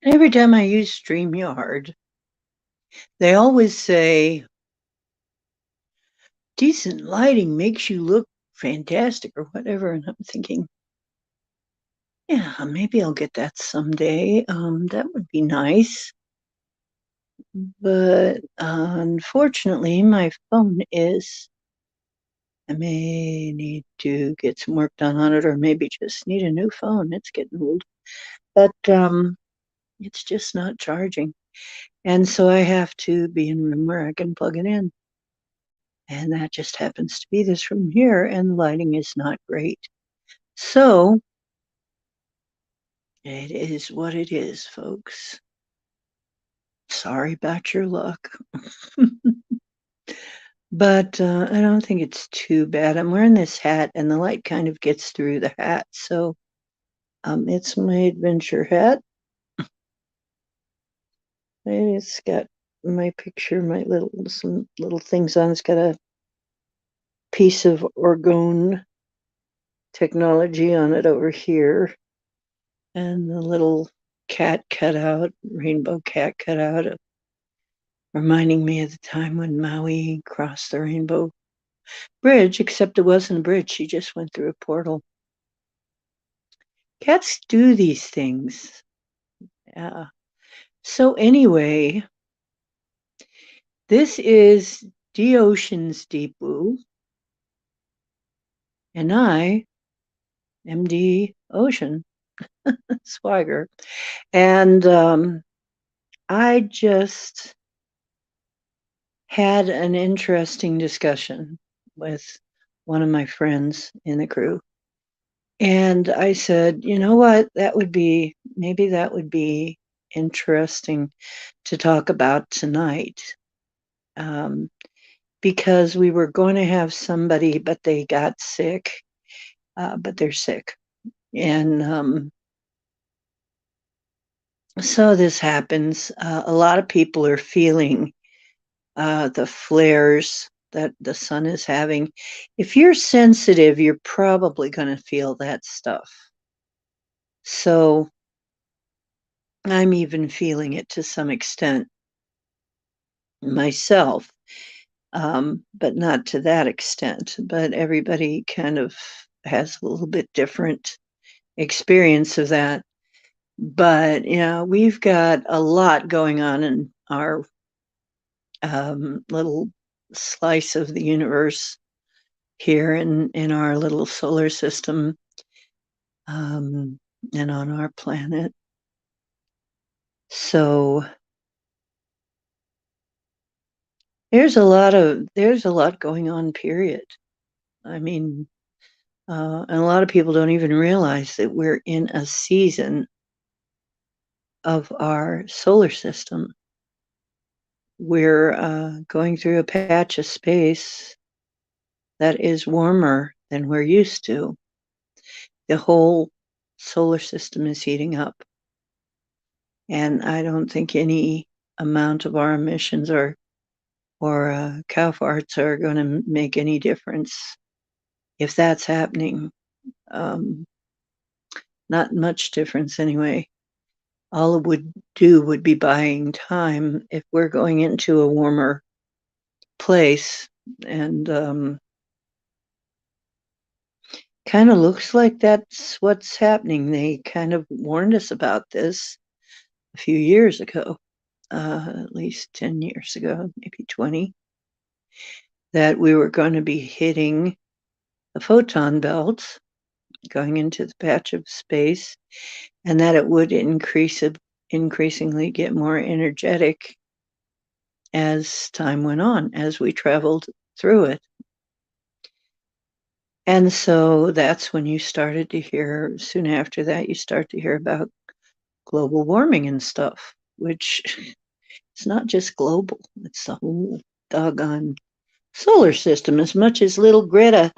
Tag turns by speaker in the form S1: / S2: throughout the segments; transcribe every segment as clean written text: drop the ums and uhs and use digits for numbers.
S1: Every time I use StreamYard, they always say, decent lighting makes you look fantastic or whatever. And I'm thinking, yeah, maybe I'll get that someday. That would be nice. But unfortunately, my phone is, I may need to get some work done on it or maybe just need a new phone. It's getting old. But it's just not charging. And so I have to be in a room where I can plug it in. And that just happens to be this room here, and the lighting is not great. So it is what it is, folks. Sorry about your luck. But I don't think it's too bad. I'm wearing this hat, and the light kind of gets through the hat. So it's my adventure hat. It's got my picture, some little things on. It's got a piece of orgone technology on it over here, and the little cat cutout, rainbow cat cutout, reminding me of the time when Maui crossed the Rainbow Bridge, except it wasn't a bridge. She just went through a portal. Cats do these things. Yeah. So anyway, this is D Ocean's Deep Blue, and I am D Ocean Swagger. And I just had an interesting discussion with one of my friends in the crew. And I said, you know what, maybe that would be interesting to talk about tonight. Um, because we were going to have somebody, but they got sick, but they're sick. And so this happens. A lot of people are feeling the flares that the sun is having. If you're sensitive, you're probably going to feel that stuff. So I'm even feeling it to some extent myself, but not to that extent. But everybody kind of has a little bit different experience of that. But yeah, we've got a lot going on in our little slice of the universe here in our little solar system, um, and on our planet. So there's a lot going on, period. I mean, and a lot of people don't even realize that we're in a season of our solar system. We're going through a patch of space that is warmer than we're used to. The whole solar system is heating up. And I don't think any amount of our emissions or cow farts are going to make any difference if that's happening. Um, not much difference anyway. All it would do would be buying time if we're going into a warmer place. And kind of looks like that's what's happening. They kind of warned us about this a few years ago, at least 10 years ago, maybe 20, that we were going to be hitting the photon belt going into the patch of space, and that it would increasingly get more energetic as time went on, as we traveled through it. And so that's when you started to hear, soon after that, you start to hear about global warming and stuff, which it's not just global, it's the whole doggone solar system. As much as little Greta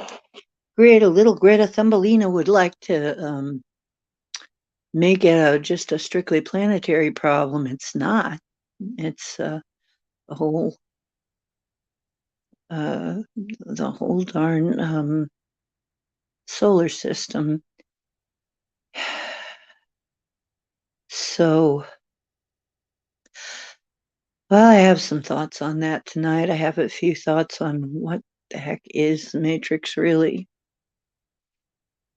S1: Thumbelina would like to make it just a strictly planetary problem, it's not. It's the whole darn solar system. So Well, I have some thoughts on that tonight. I have a few thoughts on what the heck is the Matrix really.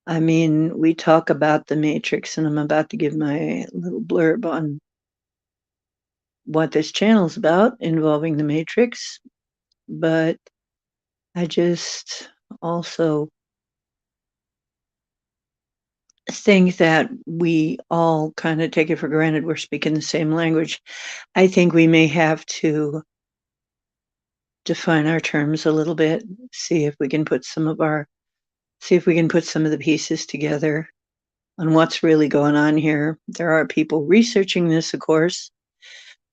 S1: I mean, we talk about the Matrix, and I'm about to give my little blurb on what this channel is about involving the Matrix, but I just also think that we all kind of take it for granted we're speaking the same language. I think we may have to define our terms a little bit, see if we can put some of the pieces together on what's really going on here. There are people researching this, of course.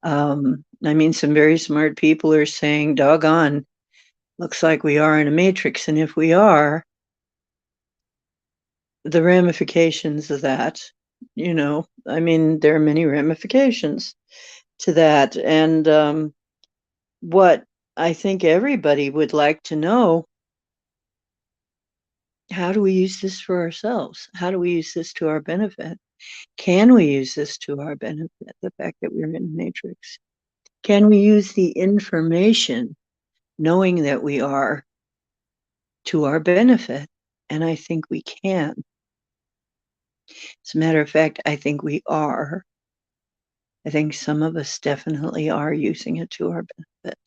S1: I mean, some very smart people are saying, doggone, looks like we are in a matrix. And if we are, the ramifications of that, I mean, there are many ramifications to that. And what I think everybody would like to know, how do we use this for ourselves? How do we use this to our benefit? Can we use this to our benefit, the fact that we're in a matrix? Can we use the information, knowing that we are, to our benefit? And I think we can. As a matter of fact, I think we are. I think some of us definitely are using it to our benefit.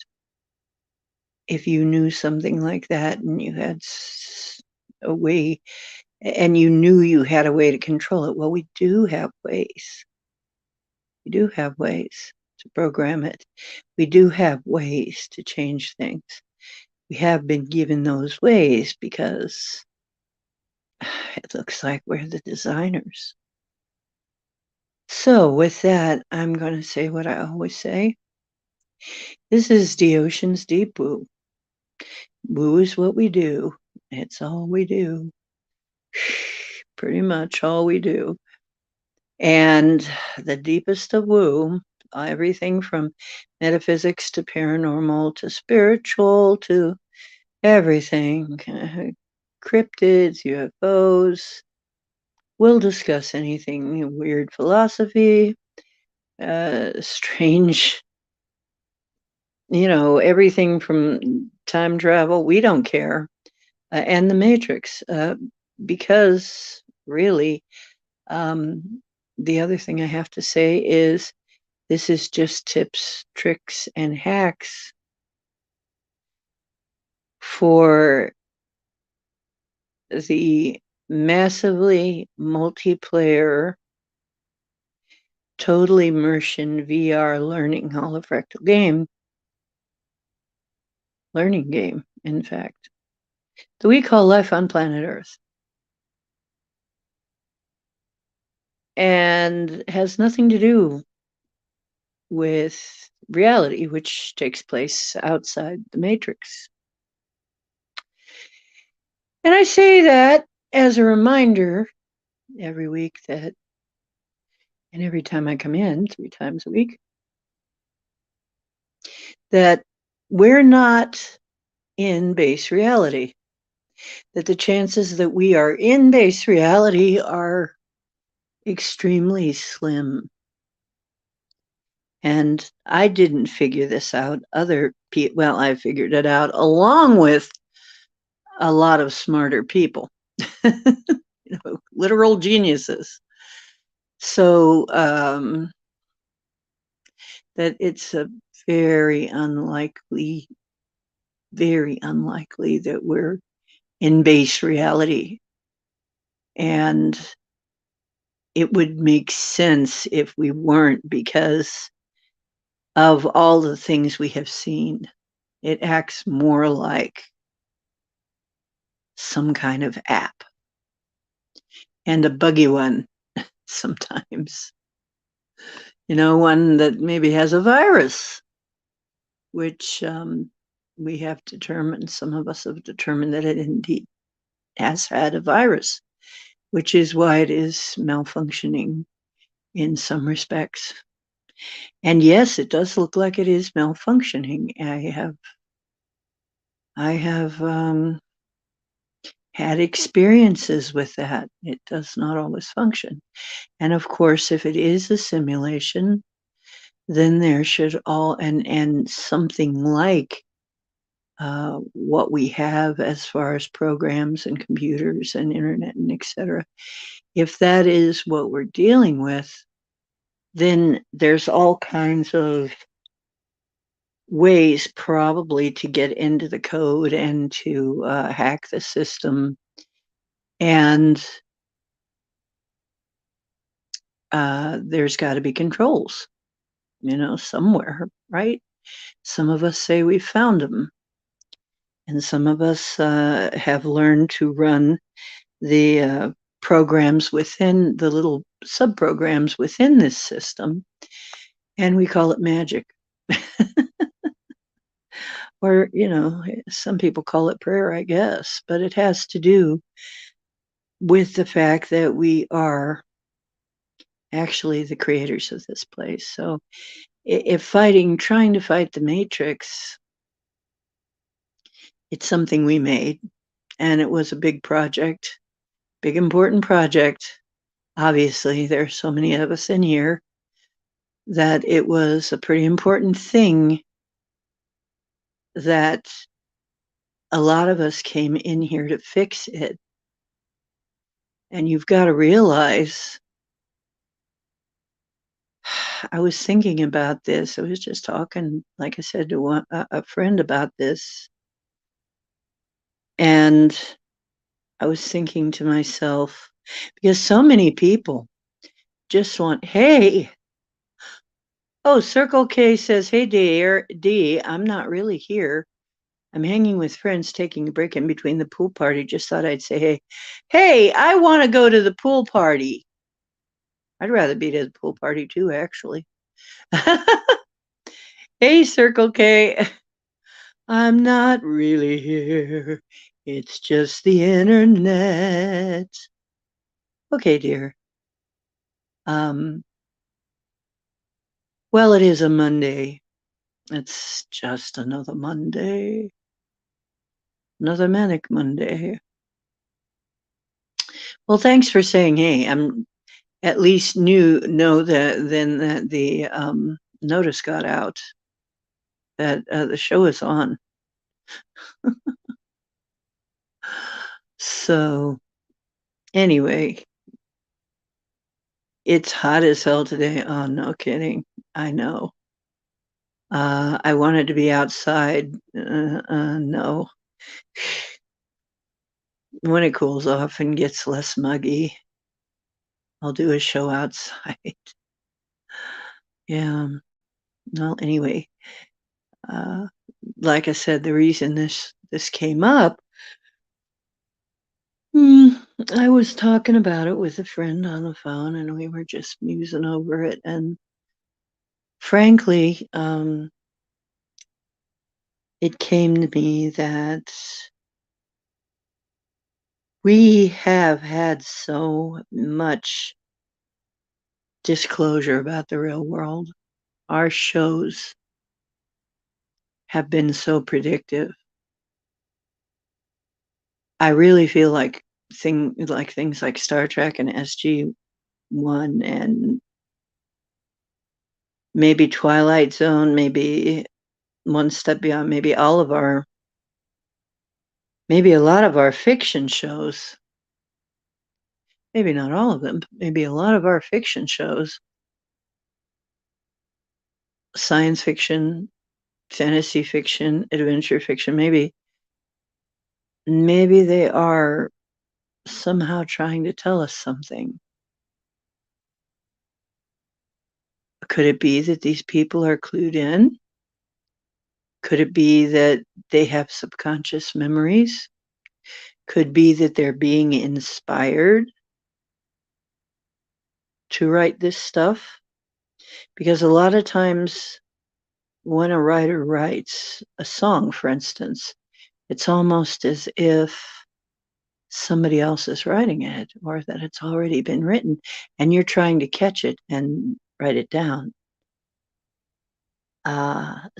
S1: If you knew something like that and you had a way, and you knew you had a way to control it, well, we do have ways. We do have ways to program it. We do have ways to change things. We have been given those ways because it looks like we're the designers. So with that, I'm going to say what I always say. This is the ocean's deep woo. Woo is what we do. It's all we do. Pretty much all we do. And the deepest of woo, everything from metaphysics to paranormal to spiritual to everything, cryptids, UFOs. We'll discuss anything, weird philosophy, strange, everything from time travel. We don't care. And the Matrix, because really, the other thing I have to say is this is just tips, tricks, and hacks for the massively multiplayer, total immersion VR learning holofractal learning game, in fact, that we call life on planet Earth. And has nothing to do with reality, which takes place outside the Matrix. And I say that as a reminder every week and every time I come in 3 times a week, that we're not in base reality, that the chances that we are in base reality are extremely slim. And I didn't figure this out. Other people, well, I figured it out along with a lot of smarter people, literal geniuses. So that it's a very unlikely that we're in base reality. And it would make sense if we weren't, because of all the things we have seen. It acts more like some kind of app, and a buggy one sometimes. One that maybe has a virus, which we have determined, some of us have determined that it indeed has had a virus, which is why it is malfunctioning in some respects. And yes, it does look like it is malfunctioning. I have had experiences with that. It does not always function. And of course, if it is a simulation, then there should all and something like what we have as far as programs and computers and internet and etc. If that is what we're dealing with, then there's all kinds of ways probably to get into the code and to hack the system. And there's got to be controls, somewhere, right? Some of us say we found them, and some of us have learned to run the programs within the little subprograms within this system, and we call it magic. Or, some people call it prayer, I guess, but it has to do with the fact that we are actually the creators of this place. So if trying to fight the Matrix, it's something we made, and it was a big project, big important project. Obviously, there are so many of us in here that it was a pretty important thing that a lot of us came in here to fix it. And you've got to realize, I was thinking about this. I was just talking, like I said, to a friend about this. And I was thinking to myself, because so many people just want, hey, oh, Circle K says, hey, D, I'm not really here. I'm hanging with friends, taking a break in between the pool party. Just thought I'd say, hey, I want to go to the pool party. I'd rather be to the pool party too, actually. Hey, Circle K. I'm not really here. It's just the internet. Okay, dear. Well, it is a Monday. It's just another Monday. Another manic Monday. Well, thanks for saying hey. I'm at least know that then that the notice got out that the show is on. So anyway, it's hot as hell today. Oh, no kidding. I know. I wanted to be outside. No. When it cools off and gets less muggy, I'll do a show outside. Yeah. Well, anyway, like I said, the reason this came up, I was talking about it with a friend on the phone, and we were just musing over it. And frankly, it came to me that we have had so much disclosure about the real world. Our shows have been so predictive. I really feel like things like Star Trek and SG-1 and maybe Twilight Zone, maybe One Step Beyond, maybe a lot of our fiction shows, maybe not all of them, but maybe a lot of our fiction shows, science fiction, fantasy fiction, adventure fiction, maybe they are somehow trying to tell us something. Could it be that these people are clued in? Could it be that they have subconscious memories? Could be that they're being inspired to write this stuff? Because a lot of times when a writer writes a song, for instance, it's almost as if somebody else is writing it, or that it's already been written and you're trying to catch it and write it down.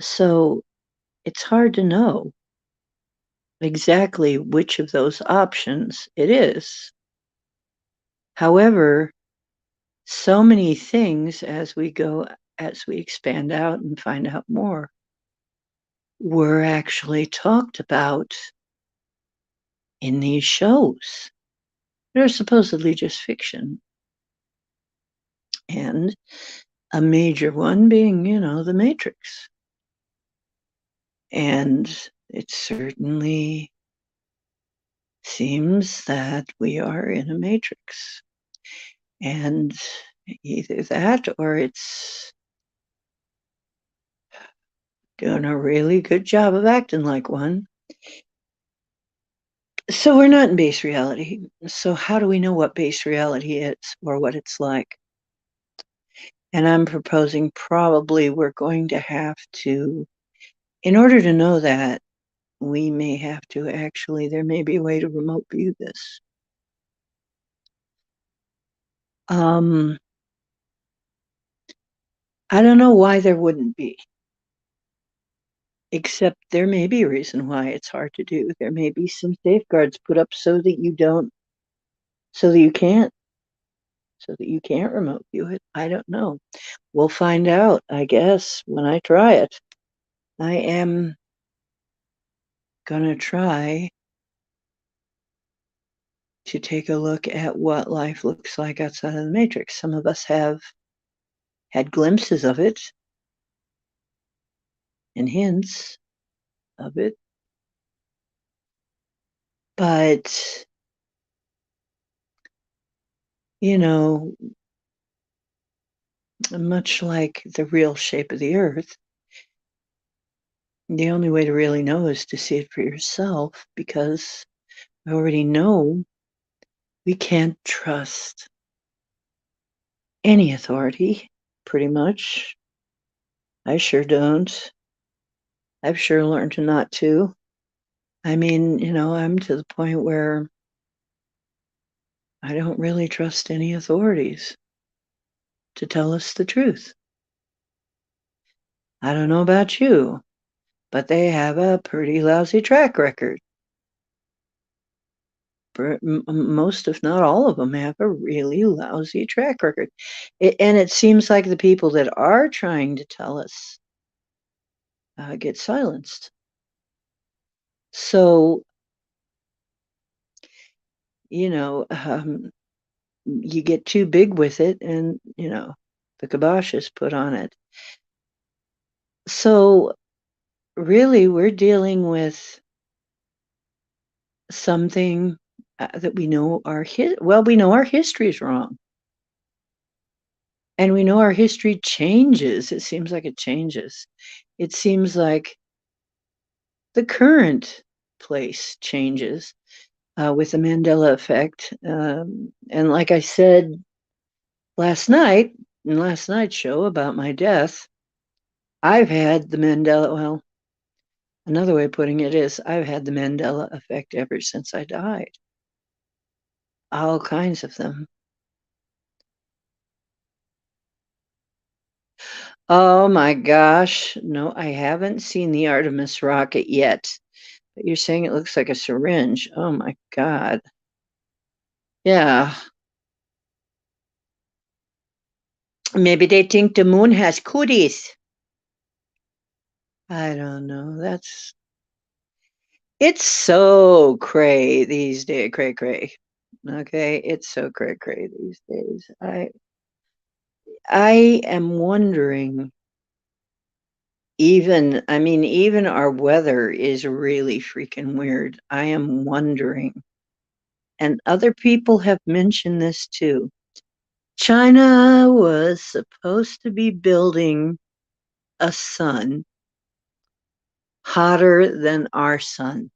S1: So it's hard to know exactly which of those options it is. However, so many things as we go as we expand out and find out more, were actually talked about in these shows. They're supposedly just fiction. And a major one being, The Matrix. And it certainly seems that we are in a matrix. And either that or it's doing a really good job of acting like one. So we're not in base reality. So how do we know what base reality is or what it's like? And I'm proposing probably we're going to have to, in order to know that, we may have to actually, there may be a way to remote view this. I don't know why there wouldn't be, except there may be a reason why it's hard to do. There may be some safeguards put up so that you don't, so that you can't, so that you can't remote view it. I don't know. We'll find out, I guess, when I try it. I am gonna try to take a look at what life looks like outside of the matrix. Some of us have had glimpses of it and hints of it, but much like the real shape of the earth, the only way to really know is to see it for yourself, because we already know we can't trust any authority, pretty much. I sure don't. I've sure learned to not to. I mean, I'm to the point where I don't really trust any authorities to tell us the truth. I don't know about you, but they have a pretty lousy track record. Most, if not all of them, have a really lousy track record. And it seems like the people that are trying to tell us get silenced. So, you get too big with it and, the kibosh is put on it. So, really, we're dealing with something that we know we know our history is wrong. And we know our history changes. It seems like it changes. It seems like the current place changes with the Mandela effect. And like I said last night, in last night's show about my death, I've had the Mandela, well, another way of putting it is I've had the Mandela effect ever since I died. All kinds of them. Oh my gosh. No, I haven't seen the Artemis rocket yet. But you're saying it looks like a syringe. Oh my God. Yeah. Maybe they think the moon has cooties. I don't know. It's so cray these days. Cray cray. Okay. It's so cray cray these days. I am wondering, even our weather is really freaking weird. I am wondering, and other people have mentioned this too. China was supposed to be building a sun hotter than our sun,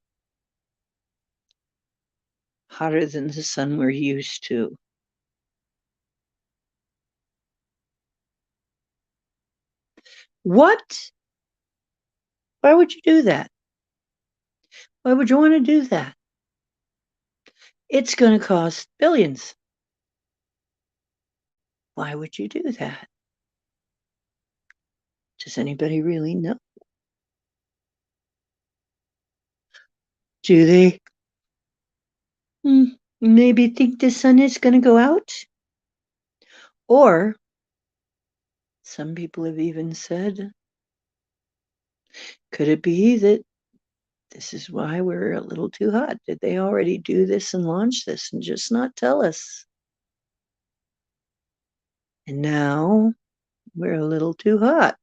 S1: hotter than the sun we're used to. What? Why would you do that? Why would you want to do that? It's going to cost billions. Why would you do that? Does anybody really know? Do they maybe think the sun is going to go out? Or Some people have even said, could it be that this is why we're a little too hot? Did they already do this and launch this and just not tell us? And now we're a little too hot.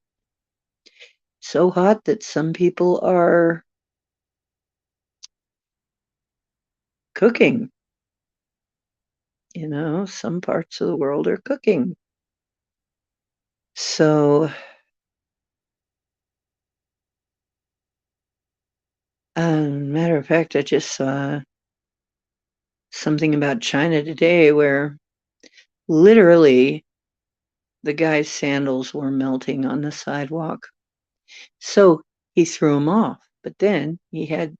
S1: So hot that some people are cooking. Some parts of the world are cooking. So, matter of fact, I just saw something about China today where literally the guy's sandals were melting on the sidewalk. So he threw them off, but then he had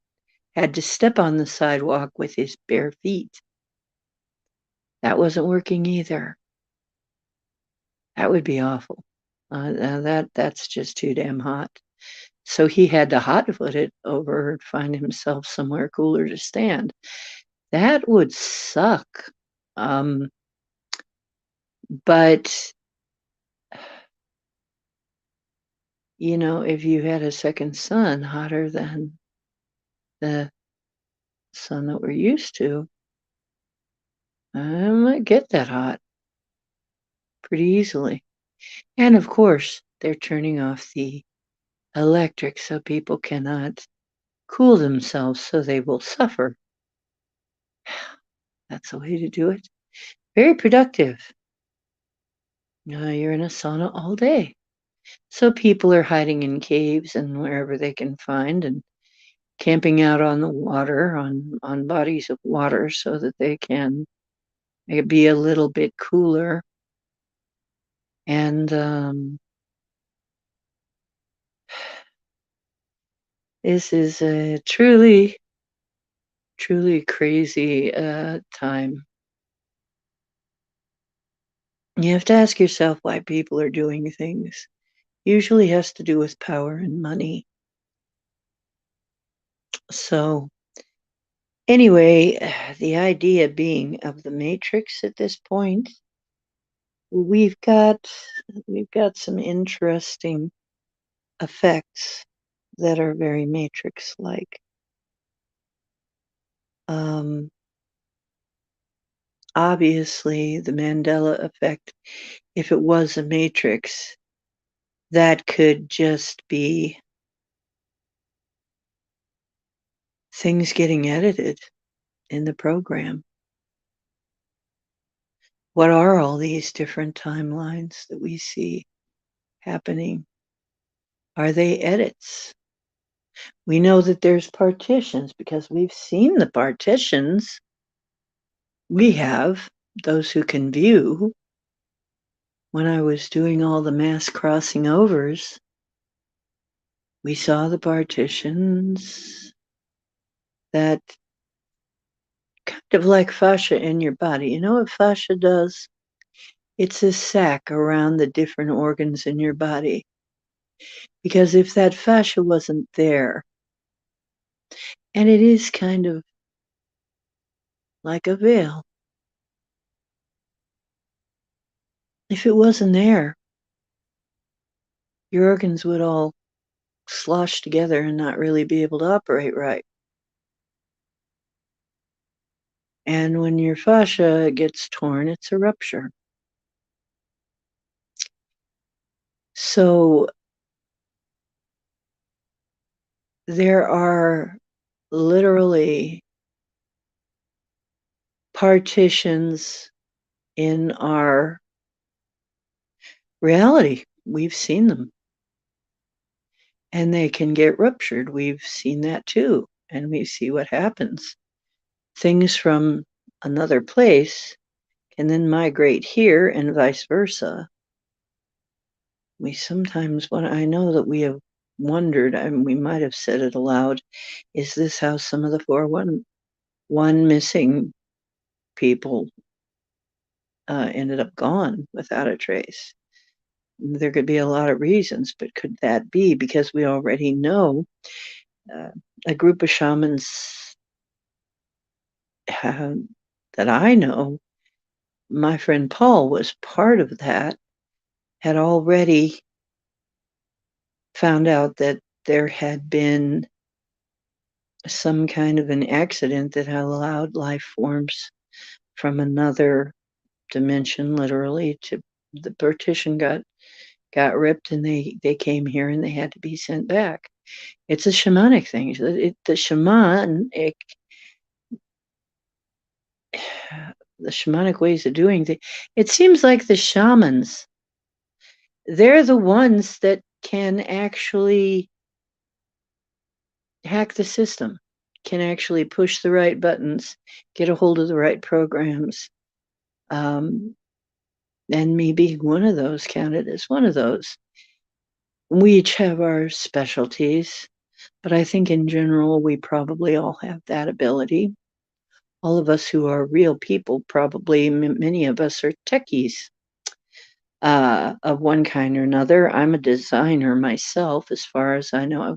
S1: to step on the sidewalk with his bare feet. That wasn't working either. That would be awful. That's just too damn hot. So he had to hotfoot it over, find himself somewhere cooler to stand. That would suck. But if you had a second sun hotter than the sun that we're used to, I might get that hot pretty easily. And of course, they're turning off the electric so people cannot cool themselves, so they will suffer. That's a way to do it. Very productive. You're in a sauna all day. So people are hiding in caves and wherever they can find and camping out on the water, on bodies of water so that they can be a little bit cooler. And this is a truly, truly crazy time. You have to ask yourself why people are doing things. Usually has to do with power and money. So anyway, the idea being of the Matrix at this point, we've got some interesting effects that are very Matrix-like. Obviously, the Mandela effect, if it was a Matrix, that could just be things getting edited in the program. What are all these different timelines that we see happening? Are they edits? We know that there's partitions because we've seen the partitions. We have, those who can view. When I was doing all the mass crossing overs, we saw the partitions that kind of like fascia in your body. You know what fascia does? It's a sac around the different organs in your body. Because if that fascia wasn't there, and it is kind of like a veil, if it wasn't there, your organs would all slosh together and not really be able to operate right. And when your fascia gets torn, it's a rupture. So there are literally partitions in our reality. We've seen them. And they can get ruptured. We've seen that too. And we see what happens. Things from another place can then migrate here and vice versa. We sometimes, when I know that we have wondered, and we might have said it aloud, is this how some of the 411 missing people ended up gone without a trace? There could be a lot of reasons, but could that be because we already know a group of shamans that I know? My friend Paul was part of that, had already found out that there had been some kind of an accident that had allowed life forms from another dimension, literally, to the partition got ripped, and they came here and they had to be sent back. It's a shamanic thing. The shaman, the shamanic ways of doing things. It seems like the shamans, they're the ones that can actually hack the system, can actually push the right buttons, get a hold of the right programs. And me being one of those, counted as one of those. We each have our specialties, but I think in general, we probably all have that ability. All of us who are real people, probably many of us are techies of one kind or another. I'm a designer myself. As far as I know, I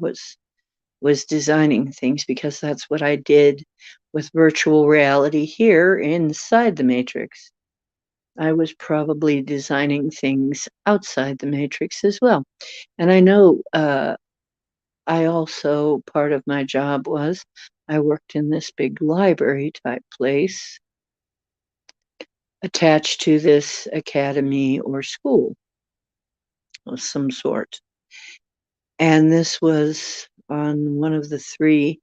S1: was designing things because that's what I did with virtual reality here inside the Matrix. I was probably designing things outside the Matrix as well. And I know I also, part of my job was I worked in this big library type place attached to this academy or school of some sort. And this was on one of the 3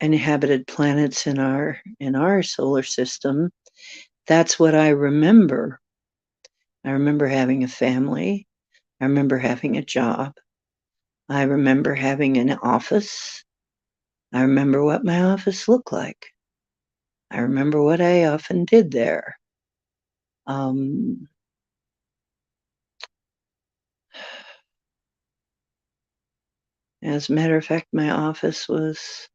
S1: inhabited planets in our solar system. That's what I remember. I remember having a family. I remember having a job. I remember having an office. I remember what my office looked like. I remember what I often did there. As a matter of fact, my office was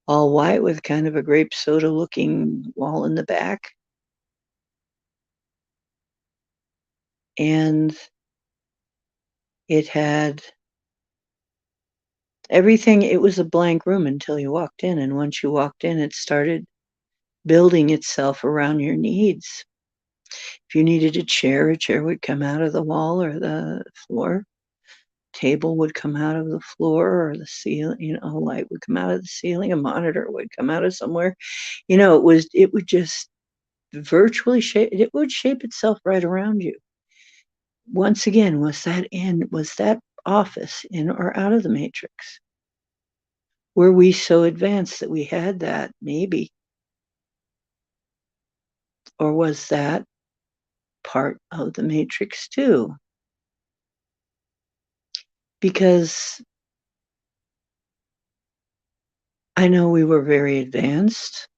S1: all white with kind of a grape soda looking wall in the back. And it had everything. It was a blank room until you walked in. And once you walked in, it started building itself around your needs. If you needed a chair would come out of the wall or the floor. Table would come out of the floor or the ceiling, a light would come out of the ceiling, a monitor would come out of somewhere. It would just virtually it would shape itself right around you. Once again, was that office in or out of the Matrix? Were we so advanced that we had that? Maybe. Or was that part of the Matrix too? Because I know we were very advanced.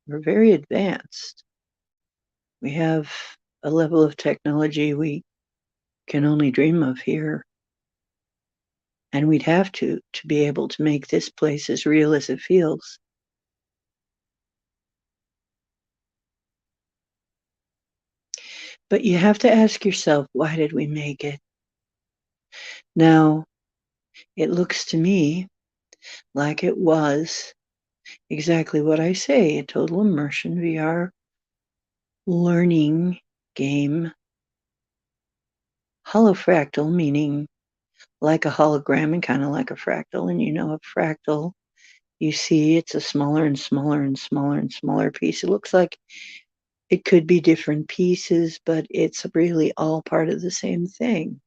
S1: We're very advanced. We have a level of technology we can only dream of here. And we'd have to be able to make this place as real as it feels. But you have to ask yourself, why did we make it? Now, it looks to me like it was exactly what I say, a total immersion VR learning game. Holofractal, meaning like a hologram and kind of like a fractal. And a fractal, you see it's a smaller and smaller and smaller and smaller piece. It looks like it could be different pieces, but it's really all part of the same thing.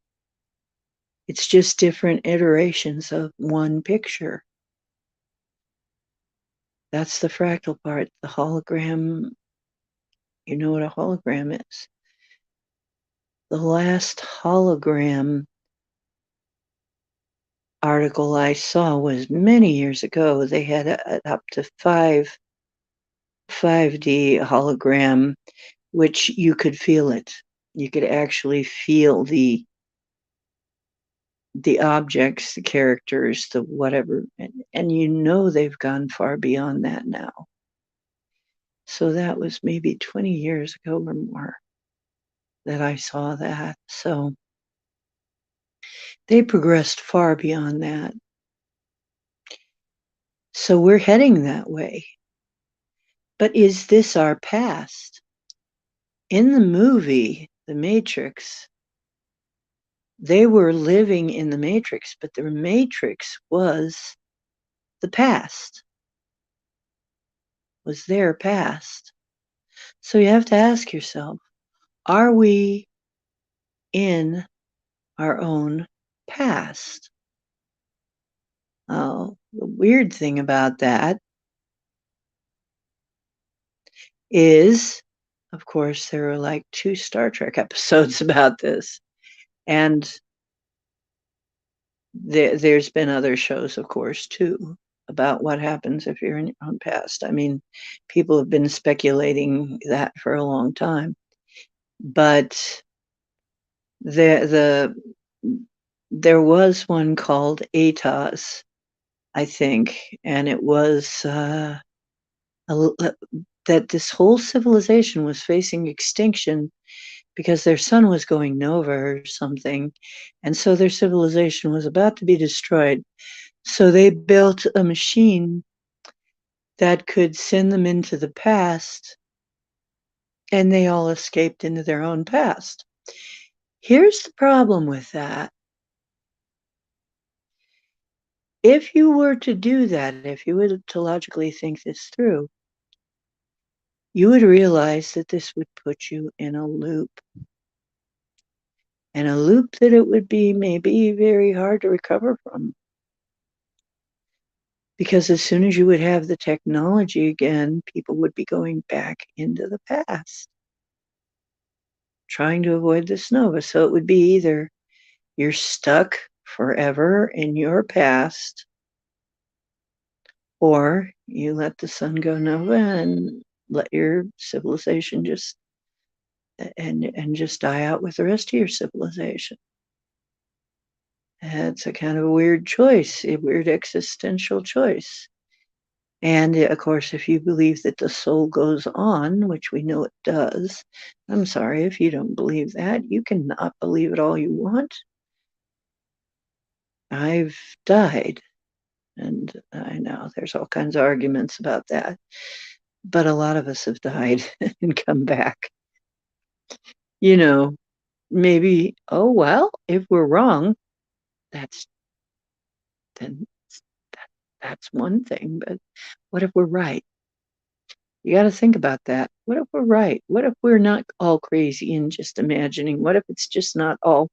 S1: It's just different iterations of one picture. That's the fractal part. The hologram, you know what a hologram is. The last hologram article I saw was many years ago. They had up to 5D hologram, which you could feel it. You could actually feel the objects, the characters, the whatever. And they've gone far beyond that now. So that was maybe 20 years ago or more that I saw that. So they progressed far beyond that. So we're heading that way. But is this our past? In the movie, The Matrix, They were living in the matrix, but the matrix was the past, was their past. So you have to ask yourself, are we in our own past? Oh, the weird thing about that is, of course, there were like 2 Star Trek episodes about this, and there's been other shows, of course, too, about what happens if you're in your own past. I mean, people have been speculating that for a long time, but the there was one called ATOS, I think, and it was that this whole civilization was facing extinction because their sun was going nova or something, and so their civilization was about to be destroyed. So they built a machine that could send them into the past, and they all escaped into their own past. Here's the problem with that. If you were to do that, if you were to logically think this through, you would realize that this would put you in a loop. And a loop that it would be maybe very hard to recover from. Because as soon as you would have the technology again, people would be going back into the past, trying to avoid this nova. So it would be either you're stuck forever in your past, or you let the sun go nova and let your civilization just just die out with the rest of your civilization. It's a kind of a weird choice, a weird existential choice. And of course, if you believe that the soul goes on, which we know it does, I'm sorry if you don't believe that. You can not believe it all you want. I've died, and I know there's all kinds of arguments about that, but a lot of us have died and come back. You know, maybe, oh, well, if we're wrong, that's then that's one thing, but what if we're right? You got to think about that. What if we're right? What if we're not all crazy and just imagining? What if it's just not all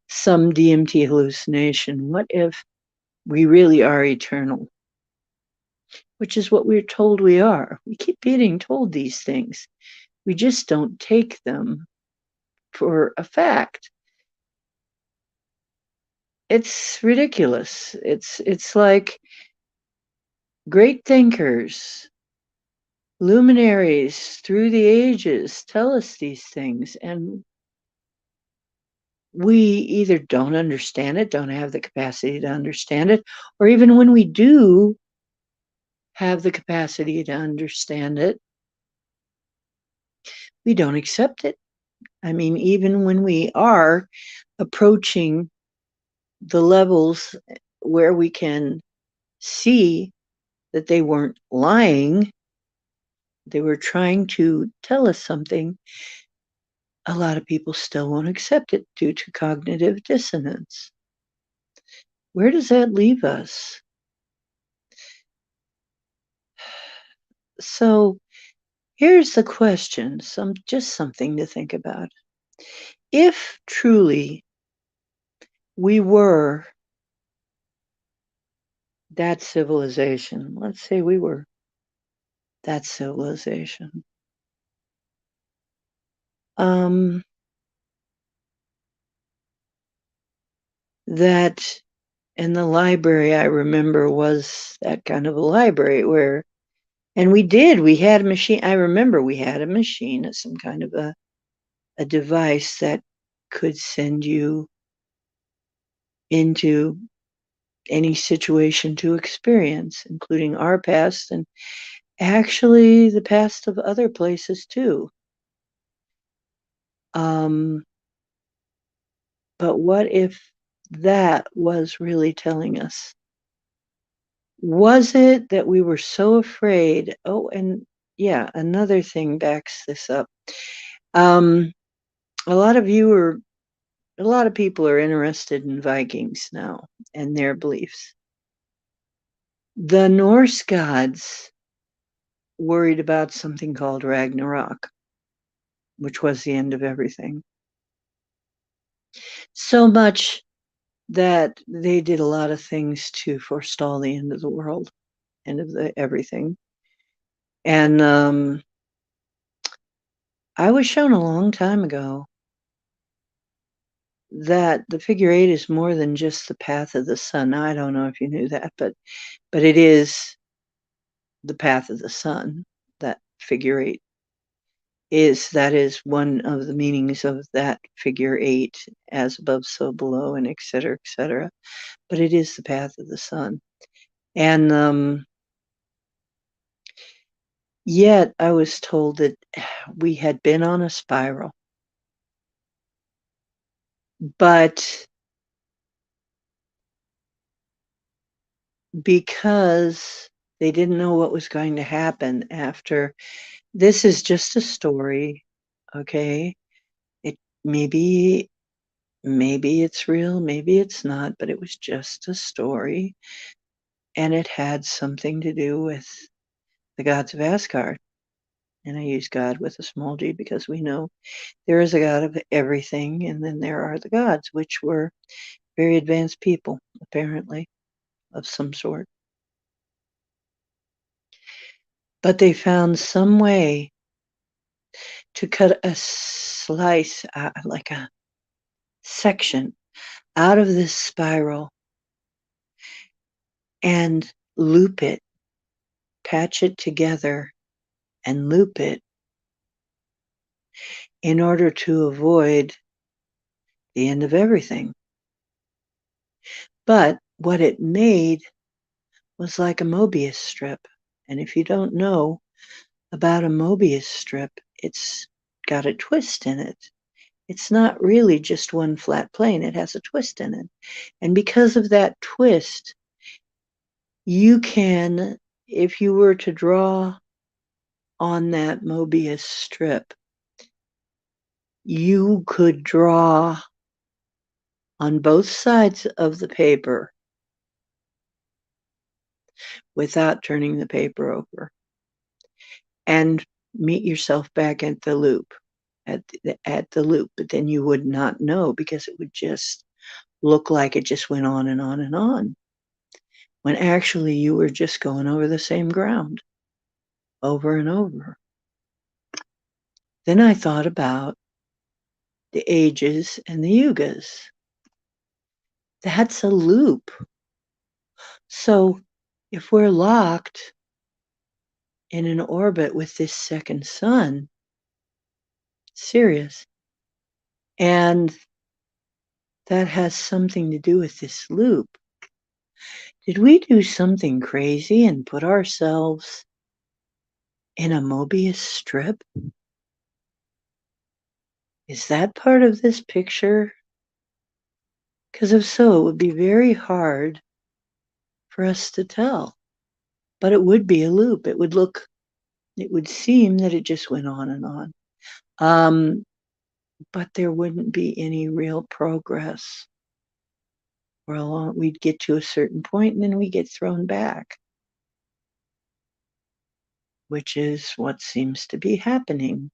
S1: some DMT hallucination? What if we really are eternal? Which is what we're told we are. We keep getting told these things. We just don't take them for a fact. It's ridiculous. It's like great thinkers, luminaries through the ages tell us these things, and we either don't understand it, don't have the capacity to understand it, or even when we do have the capacity to understand it, we don't accept it. I mean, even when we are approaching the levels where we can see that they weren't lying, they were trying to tell us something, a lot of people still won't accept it due to cognitive dissonance. Where does that leave us? So here's the question, just something to think about. If truly we were that civilization, let's say we were that civilization, that in the library I remember was that kind of a library where, and we had a machine. I remember we had a machine, some kind of a device that could send you into any situation to experience, including our past and actually the past of other places too. But what if that was really telling us? Was it that we were so afraid? Oh, and yeah, another thing backs this up. A lot of you are A lot of people are interested in Vikings now and their beliefs. The Norse gods worried about something called Ragnarok, which was the end of everything. So much that they did a lot of things to forestall the end of the world, end of everything. And I was shown a long time ago that the figure eight is more than just the path of the sun. Now, I don't know if you knew that, but it is the path of the sun. That figure eight that is one of the meanings of that figure eight, as above, so below, and et cetera, et cetera. But it is the path of the sun. And yet I was told that we had been on a spiral. But because they didn't know what was going to happen after, this is just a story, okay? It maybe it's real, maybe it's not, but it was just a story, and it had something to do with the gods of Asgard. And I use God with a small g because we know there is a God of everything, and then there are the gods, which were very advanced people, apparently, of some sort. But they found some way to cut a slice, like a section, out of this spiral and loop it, patch it together and loop it in order to avoid the end of everything. But what it made was like a Mobius strip. And if you don't know about a Mobius strip, it's got a twist in it. It's not really just one flat plane, it has a twist in it. And because of that twist, you can, if you were to draw on that Mobius strip, you could draw on both sides of the paper without turning the paper over and meet yourself back at the loop, at the loop. But then you would not know because it would just look like it just went on and on and on, when actually you were just going over the same ground over and over. Then I thought about the ages and the yugas. That's a loop. So if we're locked in an orbit with this second sun, Sirius, and that has something to do with this loop, did we do something crazy and put ourselves in a Mobius strip? Is that part of this picture? Because if so, it would be very hard for us to tell. But it would be a loop. It would seem that it just went on and on. But there wouldn't be any real progress. We'd get to a certain point and then we get thrown back, which is what seems to be happening.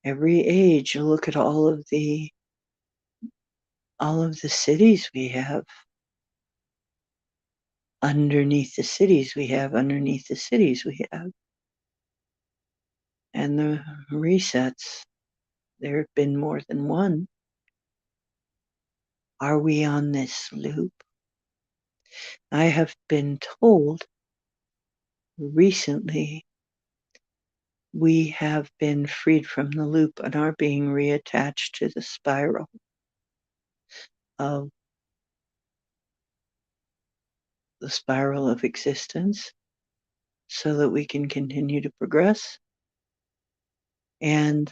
S1: Every age, you look at all of the cities we have. Underneath the cities we have, underneath the cities we have. And the resets, there have been more than one. Are we on this loop? I have been told recently we have been freed from the loop and are being reattached to the spiral of existence so that we can continue to progress. And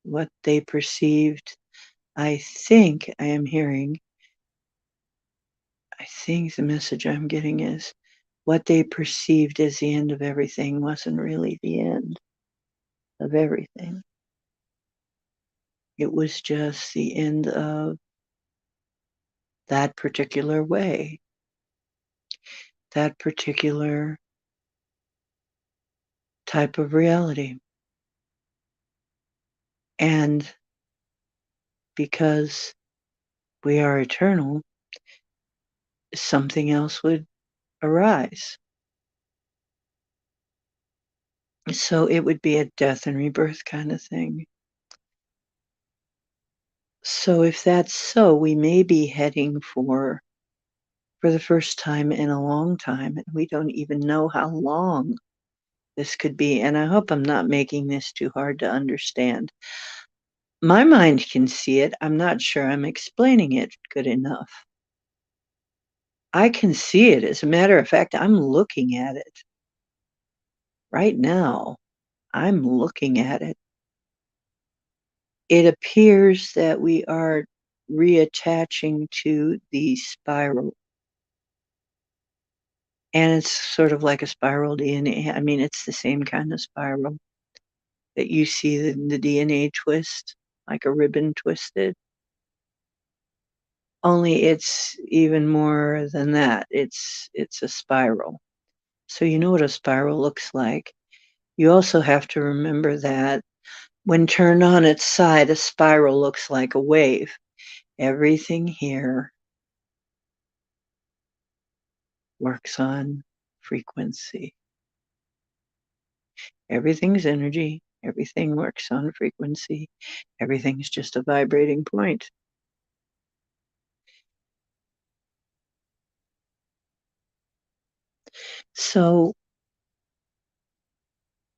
S1: what they perceived, I think the message I'm getting is what they perceived as the end of everything wasn't really the end of everything. It was just the end of that particular way, that particular type of reality. And because we are eternal, something else would arise. So it would be a death and rebirth kind of thing. So if that's so, we may be heading for the first time in a long time, and we don't even know how long this could be. And I hope I'm not making this too hard to understand. My mind can see it. I'm not sure I'm explaining it good enough. I can see it. As a matter of fact, I'm looking at it right now. I'm looking at it. It appears that we are reattaching to the spiral. And it's sort of like a spiral DNA. I mean, it's the same kind of spiral that you see the DNA twist, like a ribbon twisted. Only it's even more than that. It's a spiral. So you know what a spiral looks like. You also have to remember that when turned on its side, a spiral looks like a wave. Everything here works on frequency. Everything's energy. Everything works on frequency. Everything's just a vibrating point. So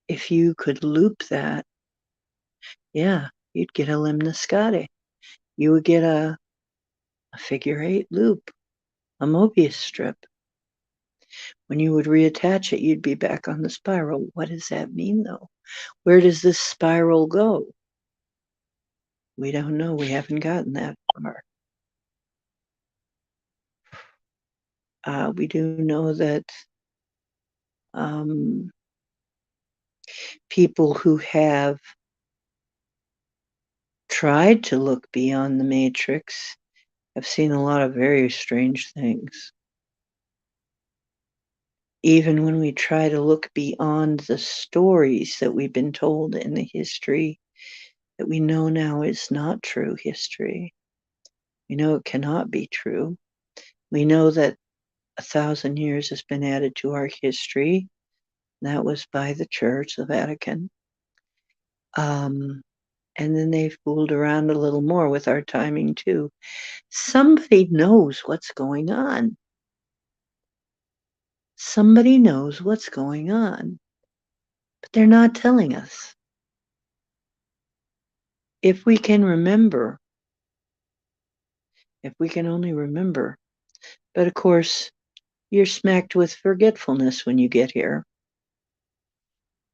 S1: if you could loop that, yeah, you'd get a lemniscate. You would get a figure eight loop, a Mobius strip. When you would reattach it, you'd be back on the spiral. What does that mean, though? Where does this spiral go? We don't know. We haven't gotten that far. We do know that people who have tried to look beyond the matrix have seen a lot of very strange things. Even when we try to look beyond the stories that we've been told in the history that we know now is not true history. We know it cannot be true. We know that 1,000 years has been added to our history. That was by the Church, the Vatican. And then they fooled around a little more with our timing too. Somebody knows what's going on. Somebody knows what's going on, but they're not telling us. If we can remember, if we can only remember. But of course, you're smacked with forgetfulness when you get here.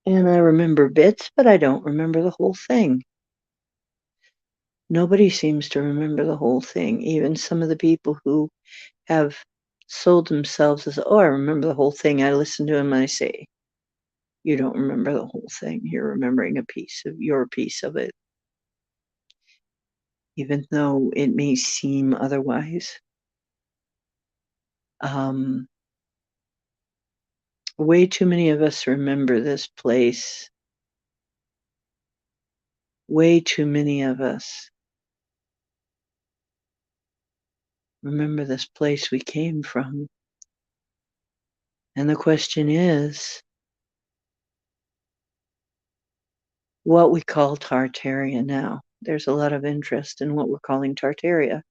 S1: And I remember bits, but I don't remember the whole thing. Nobody seems to remember the whole thing. Even some of the people who have sold themselves as, oh, I remember the whole thing. I listen to them and I say, you don't remember the whole thing. You're remembering a piece of your piece of it, even though it may seem otherwise. Way too many of us remember this place. Way too many of us remember this place we came from. And the question is, what we call Tartaria now. There's a lot of interest in what we're calling Tartaria.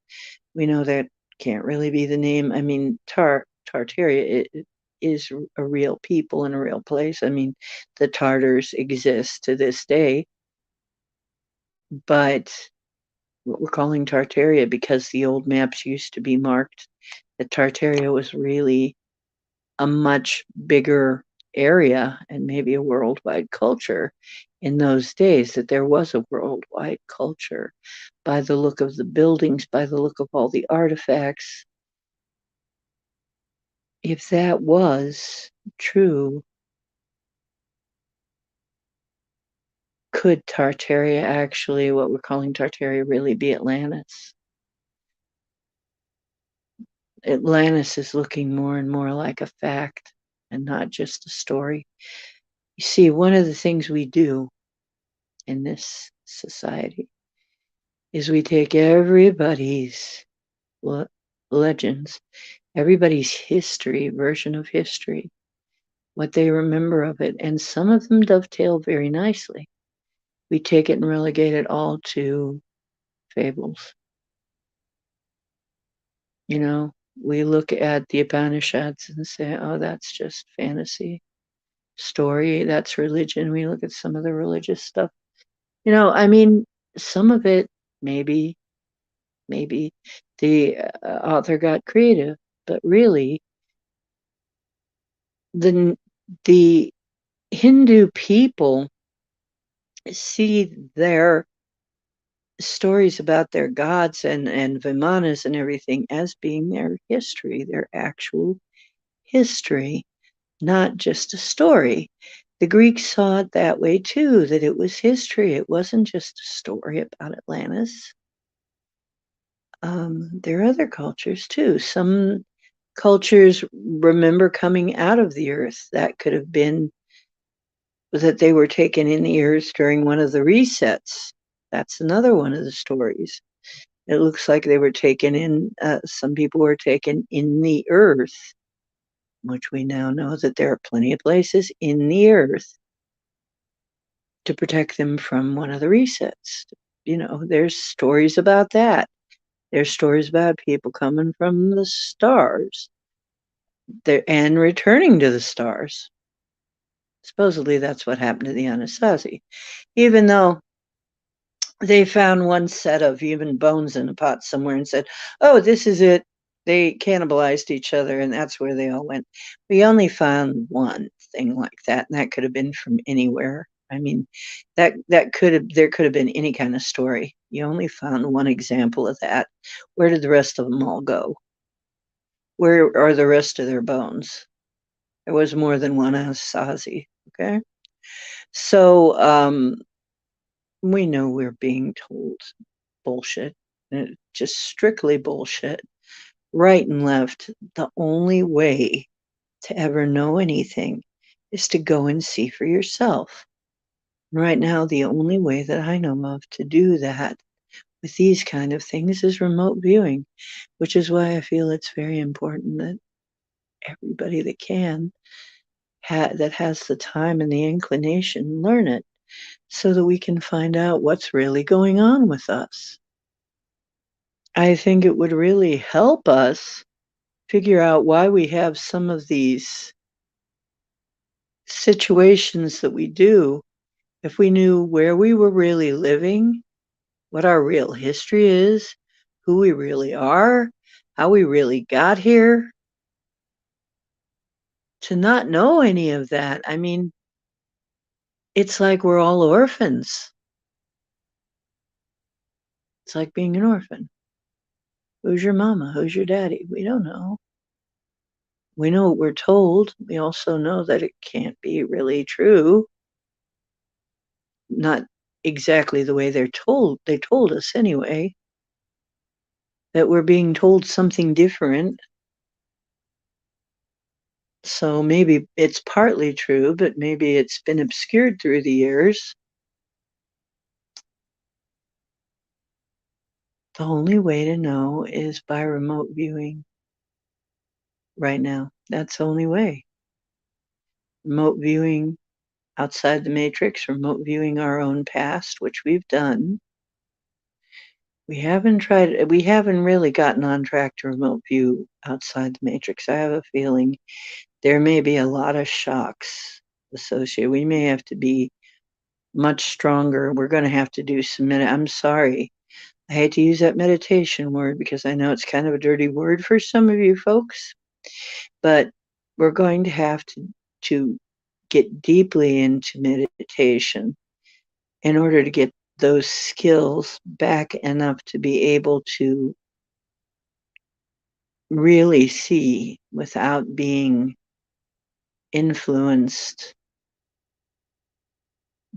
S1: We know that can't really be the name. I mean, Tartaria it is a real people in a real place. I mean, the Tartars exist to this day, but what we're calling Tartaria because the old maps used to be marked that Tartaria was really a much bigger area and maybe a worldwide culture in those days, that there was a worldwide culture by the look of the buildings, by the look of all the artifacts. If that was true, could Tartaria actually, what we're calling Tartaria, really be Atlantis? Atlantis is looking more and more like a fact and not just a story. You see, one of the things we do in this society is we take everybody's legends, everybody's history, version of history, what they remember of it, and some of them dovetail very nicely. We take it and relegate it all to fables. You know, we look at the Upanishads and say, oh, that's just fantasy story, that's religion. We look at some of the religious stuff. You know, I mean, some of it maybe the author got creative, but really the Hindu people see their stories about their gods and Vimanas and everything as being their history, their actual history, not just a story. The Greeks saw it that way too, that it was history. It wasn't just a story about Atlantis. There are other cultures too. Some cultures remember coming out of the earth. That could have been that they were taken in the earth during one of the resets. That's another one of the stories. It looks like they were taken in, some people were taken in the earth, which we now know that there are plenty of places in the earth to protect them from one of the resets. You know, there's stories about that. There's stories about people coming from the stars and returning to the stars. Supposedly that's what happened to the Anasazi. Even though they found one set of human bones in a pot somewhere and said, oh, this is it. They cannibalized each other, and that's where they all went. We only found one thing like that, and that could have been from anywhere. I mean, there could have been any kind of story. You only found one example of that. Where did the rest of them all go? Where are the rest of their bones? There was more than one Anasazi. Okay, so we know we're being told bullshit, just strictly bullshit, right and left. The only way to ever know anything is to go and see for yourself. Right now, the only way that I know of to do that with these kind of things is remote viewing, which is why I feel it's very important that everybody that can, that has the time and the inclination, learn it so that we can find out what's really going on with us. I think it would really help us figure out why we have some of these situations that we do if we knew where we were really living, what our real history is, who we really are, how we really got here. To not know any of that, I mean, it's like we're all orphans. It's like being an orphan. Who's your mama? Who's your daddy? We don't know. We know what we're told. We also know that it can't be really true. Not exactly the way they told us anyway, that we're being told something different. So maybe it's partly true, but maybe it's been obscured through the years. The only way to know is by remote viewing right now. That's the only way. Remote viewing outside the matrix, remote viewing our own past, which we've done. We haven't really gotten on track to remote view outside the matrix. I have a feeling there may be a lot of shocks associated. We may have to be much stronger. We're going to have to do some I'm sorry. I hate to use that meditation word because I know it's kind of a dirty word for some of you folks, but we're going to have to get deeply into meditation in order to get those skills back enough to be able to really see without being influenced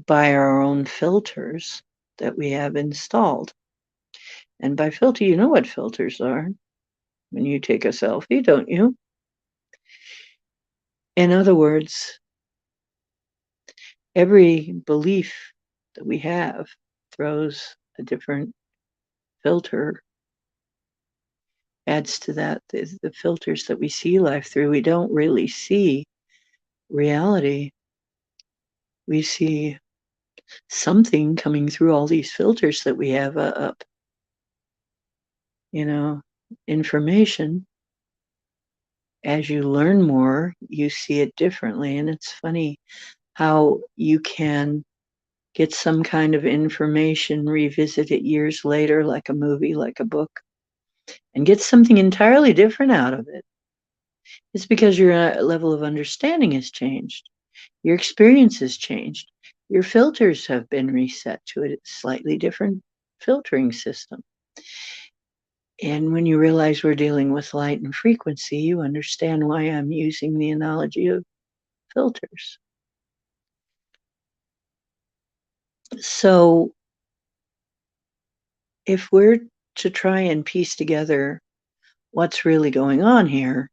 S1: by our own filters that we have installed. And by filter, you know what filters are. when you take a selfie, don't you? In other words, every belief that we have throws a different filter, adds to that. The filters that we see life through, we don't really see reality. We see something coming through all these filters that we have up, you know, information. As you learn more, you see it differently. And it's funny how you can get some kind of information, revisit it years later, like a movie, like a book, and get something entirely different out of it. It's because your level of understanding has changed. Your experience has changed. Your filters have been reset to a slightly different filtering system. And when you realize we're dealing with light and frequency, you understand why I'm using the analogy of filters. So if we're to try and piece together what's really going on here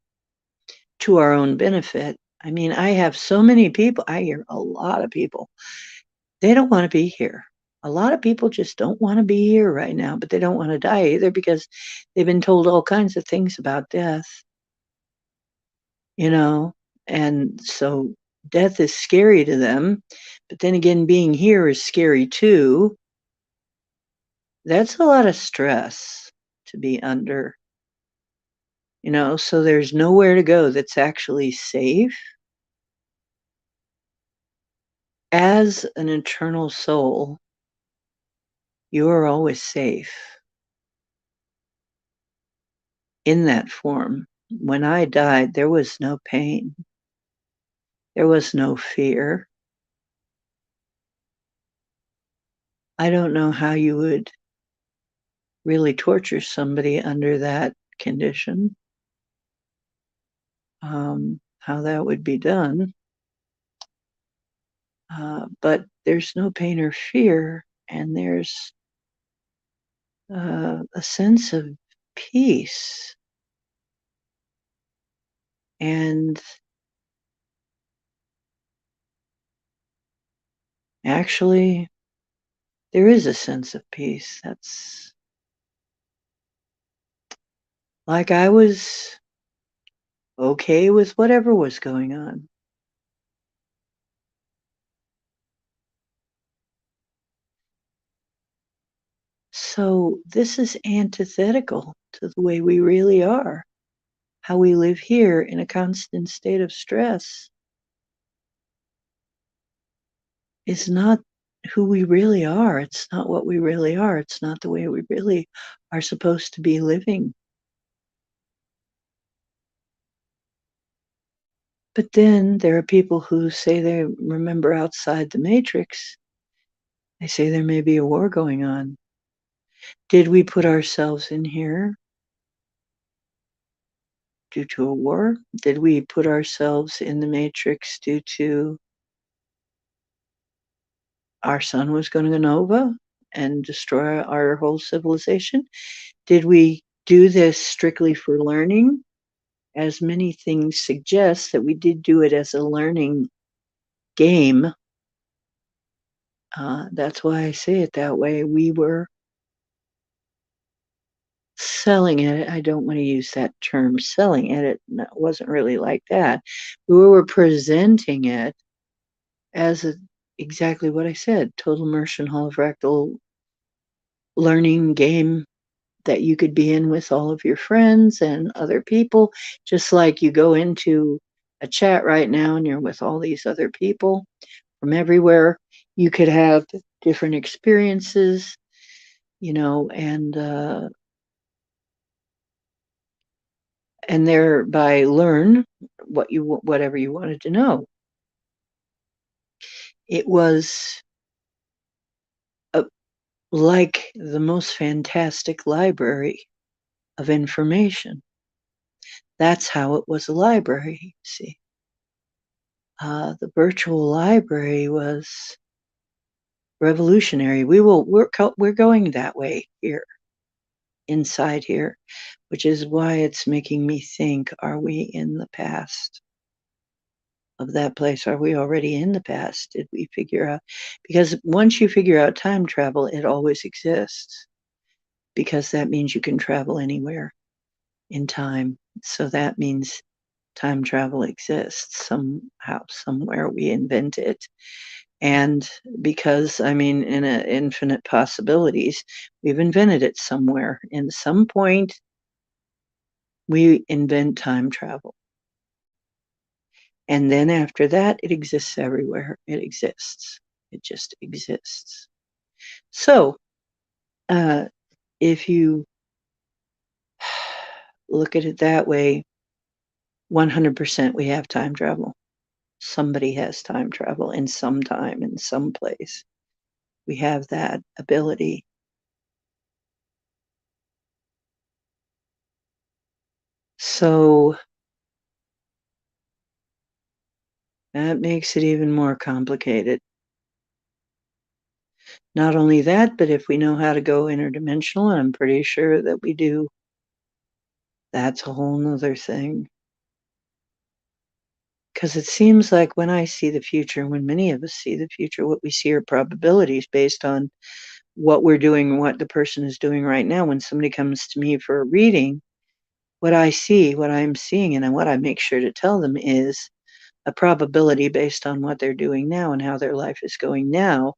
S1: to our own benefit, I mean, I have so many people, I hear a lot of people, they don't want to be here. A lot of people just don't want to be here right now, but they don't want to die either because they've been told all kinds of things about death, you know, and so death is scary to them. But then again, being here is scary too. That's a lot of stress to be under, so there's nowhere to go that's actually safe. As an eternal soul, you are always safe in that form. When I died, there was no pain. There was no fear. I don't know how you would really torture somebody under that condition, how that would be done. But there's no pain or fear, and there's a sense of peace. And actually, there is a sense of peace. That's like I was okay with whatever was going on. So this is antithetical to the way we really are. How we live here in a constant state of stress is not who we really are. It's not what we really are. It's not the way we really are supposed to be living. But then there are people who say they remember outside the matrix. They say there may be a war going on. Did we put ourselves in here due to a war? Did we put ourselves in the matrix due to our sun was going to go nova and destroy our whole civilization? Did we do this strictly for learning? As many things suggest that we did do it as a learning game. That's why I say it that way. We were selling it. I don't want to use that term, selling it. It wasn't really like that. We were presenting it as exactly what I said, total immersion holofractal learning game that you could be in with all of your friends and other people, just like you go into a chat right now and you're with all these other people from everywhere. You could have different experiences, and thereby learn whatever you wanted to know. It was like the most fantastic library of information. That's how it was a library, you see. The virtual library was revolutionary. We're going that way here. inside here, which is why it's making me think, are we in the past of that place? Are we already in the past? Did we figure out? Because once you figure out time travel, it always exists, because that means you can travel anywhere in time. So that means time travel exists somehow, somewhere. We invent it. And because, I mean, in infinite possibilities, we've invented it somewhere. In some point, we invent time travel. And then after that, it exists everywhere. It exists. It just exists. So, if you look at it that way, 100% we have time travel. Somebody has time travel in some time, in some place. We have that ability. So that makes it even more complicated. Not only that, but if we know how to go interdimensional, and I'm pretty sure that we do, that's a whole nother thing. Because it seems like when I see the future, when many of us see the future, what we see are probabilities based on what we're doing and what the person is doing right now. When somebody comes to me for a reading, what I see, what I'm seeing, and what I make sure to tell them is a probability based on what they're doing now and how their life is going now.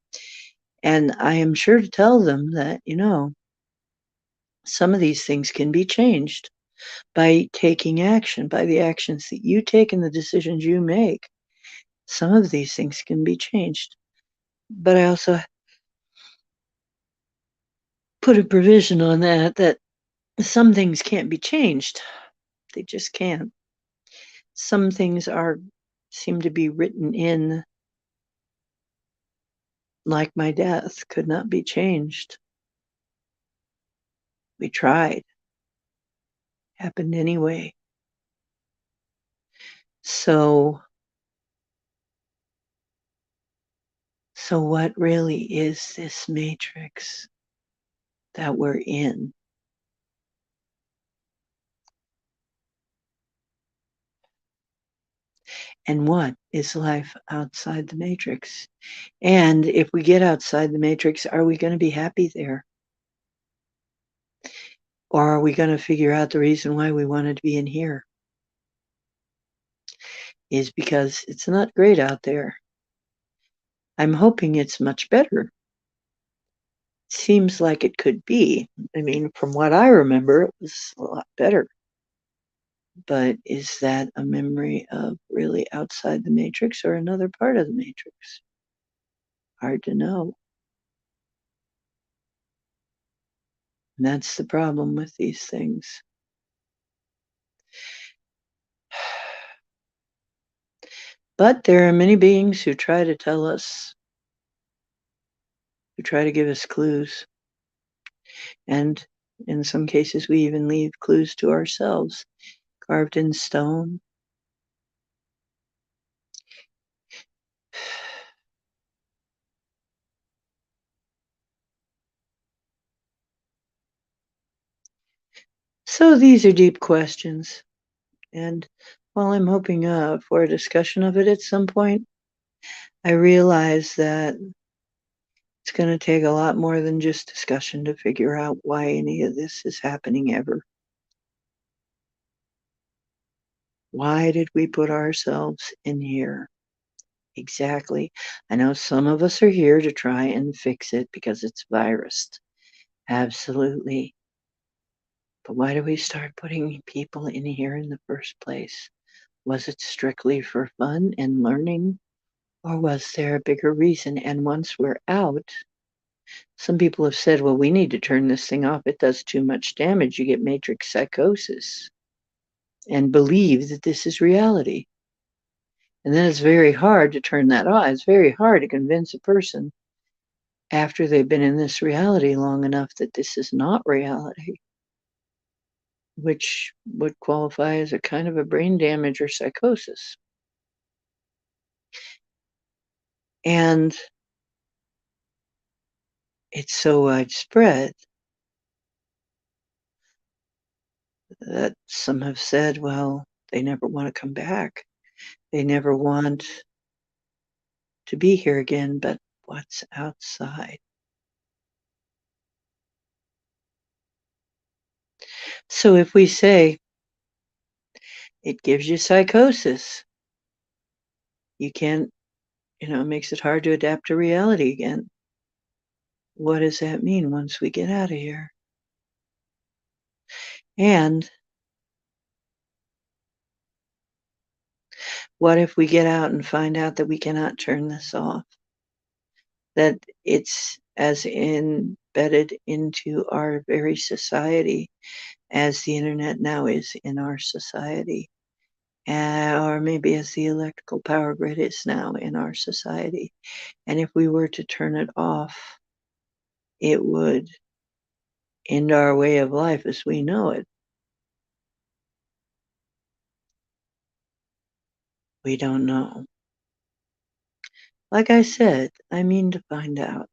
S1: And I am sure to tell them that, some of these things can be changed by taking action, by the actions that you take and the decisions you make. Some of these things can be changed. But I also put a provision on that some things can't be changed. They just can't. Some things seem to be written in, like my death, could not be changed. We tried. Happened anyway. So what really is this matrix that we're in? And what is life outside the matrix? And if we get outside the matrix, are we going to be happy there? Or are we going to figure out the reason why we wanted to be in here is because it's not great out there? I'm hoping it's much better. Seems like it could be. I mean, from what I remember, it was a lot better. But is that a memory of really outside the matrix or another part of the matrix? Hard to know. And that's the problem with these things. But there are many beings who try to tell us, who try to give us clues. And in some cases, we even leave clues to ourselves, carved in stone. So these are deep questions. And while I'm hoping for a discussion of it at some point, I realize that it's going to take a lot more than just discussion to figure out why any of this is happening ever. Why did we put ourselves in here? Exactly. I know some of us are here to try and fix it because it's virused. Absolutely. But why do we start putting people in here in the first place? Was it strictly for fun and learning? Or was there a bigger reason? And once we're out, some people have said, well, we need to turn this thing off. It does too much damage. You get matrix psychosis and believe that this is reality. And then it's very hard to turn that off. It's very hard to convince a person after they've been in this reality long enough that this is not reality, which would qualify as a kind of a brain damage or psychosis. And it's so widespread that some have said, well, they never want to come back. They never want to be here again, but what's outside? So if we say it gives you psychosis, you can't, it makes it hard to adapt to reality again. What does that mean once we get out of here? And what if we get out and find out that we cannot turn this off? That it's as embedded into our very society as the internet now is in our society, or maybe as the electrical power grid is now in our society. And if we were to turn it off, it would end our way of life as we know it. We don't know. Like I said, I mean to find out.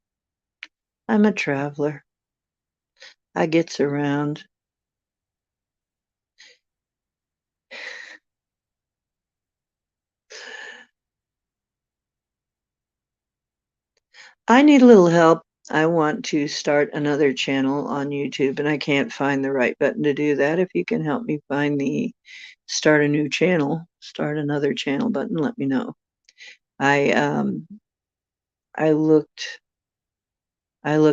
S1: I'm a traveler. I gets around. I need a little help. I want to start another channel on YouTube, and I can't find the right button to do that. If you can help me find the start a new channel, start another channel button, let me know. I looked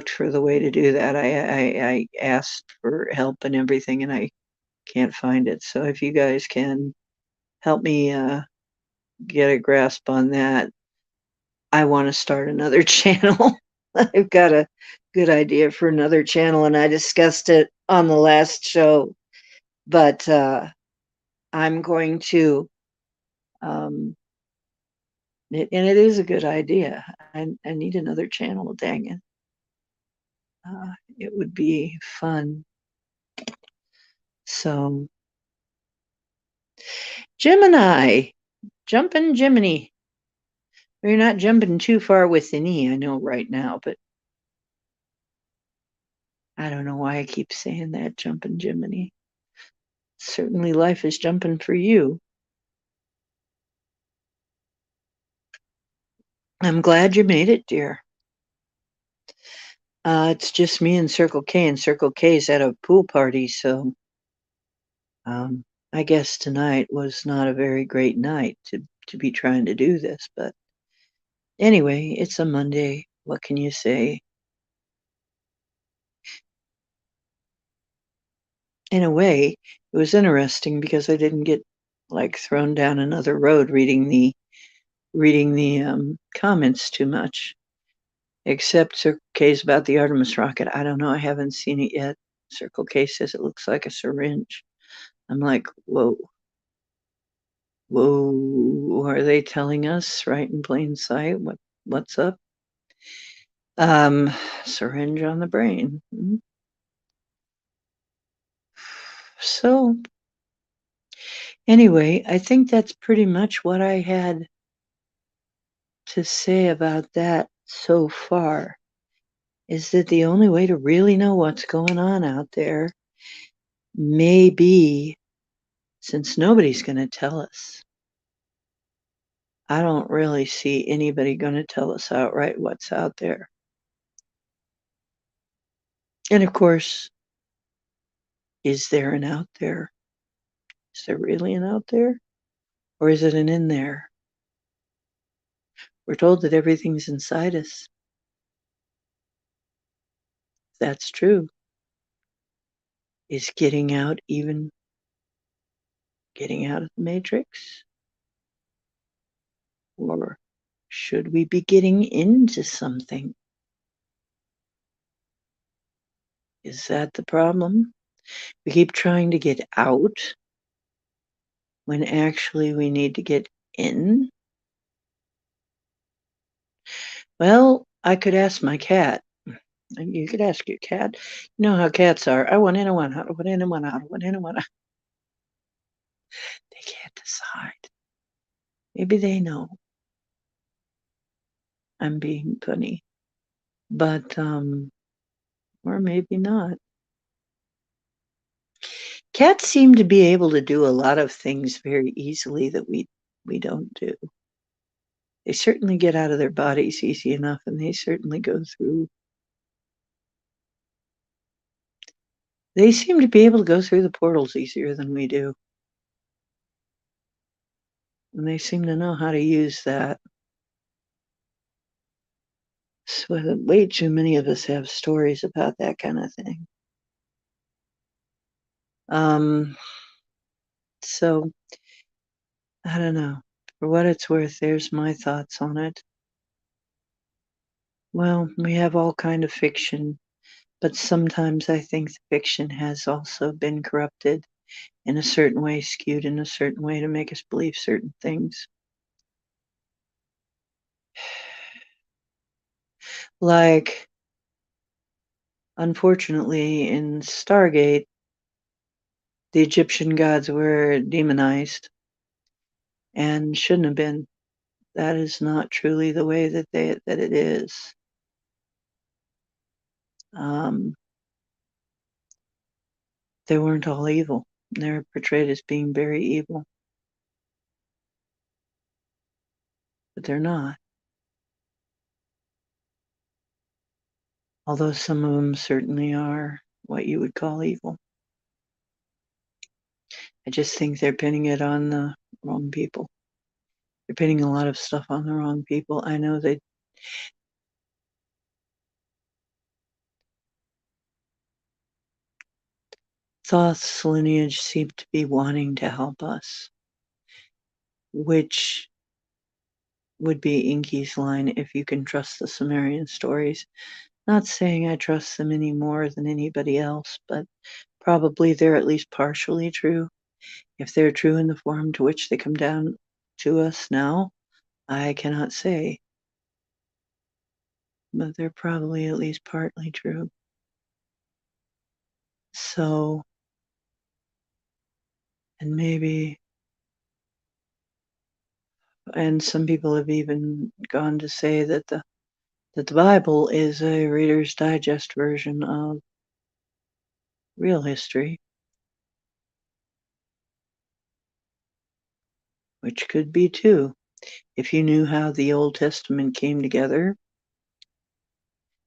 S1: for the way to do that. I asked for help and everything, and I can't find it. So if you guys can help me get a grasp on that, I want to start another channel. I've got a good idea for another channel, and I discussed it on the last show. But I'm going to, and it is a good idea. I need another channel. Dang it! It would be fun. So, Gemini, jumping Jiminy. You're not jumping too far with the knee, I know right now, but I don't know why I keep saying that, jumping Jiminy. Certainly life is jumping for you. I'm glad you made it, dear. It's just me and Circle K, and Circle K's at a pool party, so I guess tonight was not a very great night to be trying to do this, but anyway, it's a Monday. What can you say? In a way, it was interesting because I didn't get like thrown down another road reading the comments too much. Except Circle K's about the Artemis rocket. I don't know. I haven't seen it yet. Circle K says it looks like a syringe. I'm like, whoa, whoa. Are they telling us right in plain sight what's up? Syringe on the brain. So anyway, I think that's pretty much what I had to say about that so far. Is that the only way to really know what's going on out there may be, since nobody's going to tell us. I don't really see anybody going to tell us outright what's out there. And of course, is there an out there? Is there really an out there? Or is it an in there? We're told that everything's inside us. That's true. Is getting out even getting out of the matrix? Or should we be getting into something? Is that the problem? We keep trying to get out when actually we need to get in. Well, I could ask my cat. You could ask your cat. You know how cats are. I want in, I want out, I want in, I want out, I want in, I want out. They can't decide. Maybe they know I'm being funny, but or maybe not. Cats seem to be able to do a lot of things very easily that we don't do. They certainly get out of their bodies easy enough, and they certainly go through. They seem to be able to go through the portals easier than we do. And they seem to know how to use that. So way too many of us have stories about that kind of thing. So I don't know. For what it's worth, there's my thoughts on it. Well, we have all kind of fiction, but sometimes I think the fiction has also been corrupted in a certain way, skewed in a certain way to make us believe certain things. Like, unfortunately, in Stargate, the Egyptian gods were demonized and shouldn't have been. That is not truly the way that it is. They weren't all evil. They're portrayed as being very evil, but they're not. Although some of them certainly are what you would call evil. I just think they're pinning it on the wrong people. They're pinning a lot of stuff on the wrong people. I know they Thoth's lineage seemed to be wanting to help us, which would be Inky's line, if you can trust the Sumerian stories. Not saying I trust them any more than anybody else, but probably they're at least partially true. If they're true in the form to which they come down to us now, I cannot say. But they're probably at least partly true. So, and maybe, and some people have even gone to say that the Bible is a Reader's Digest version of real history, which could be too. If you knew how the Old Testament came together,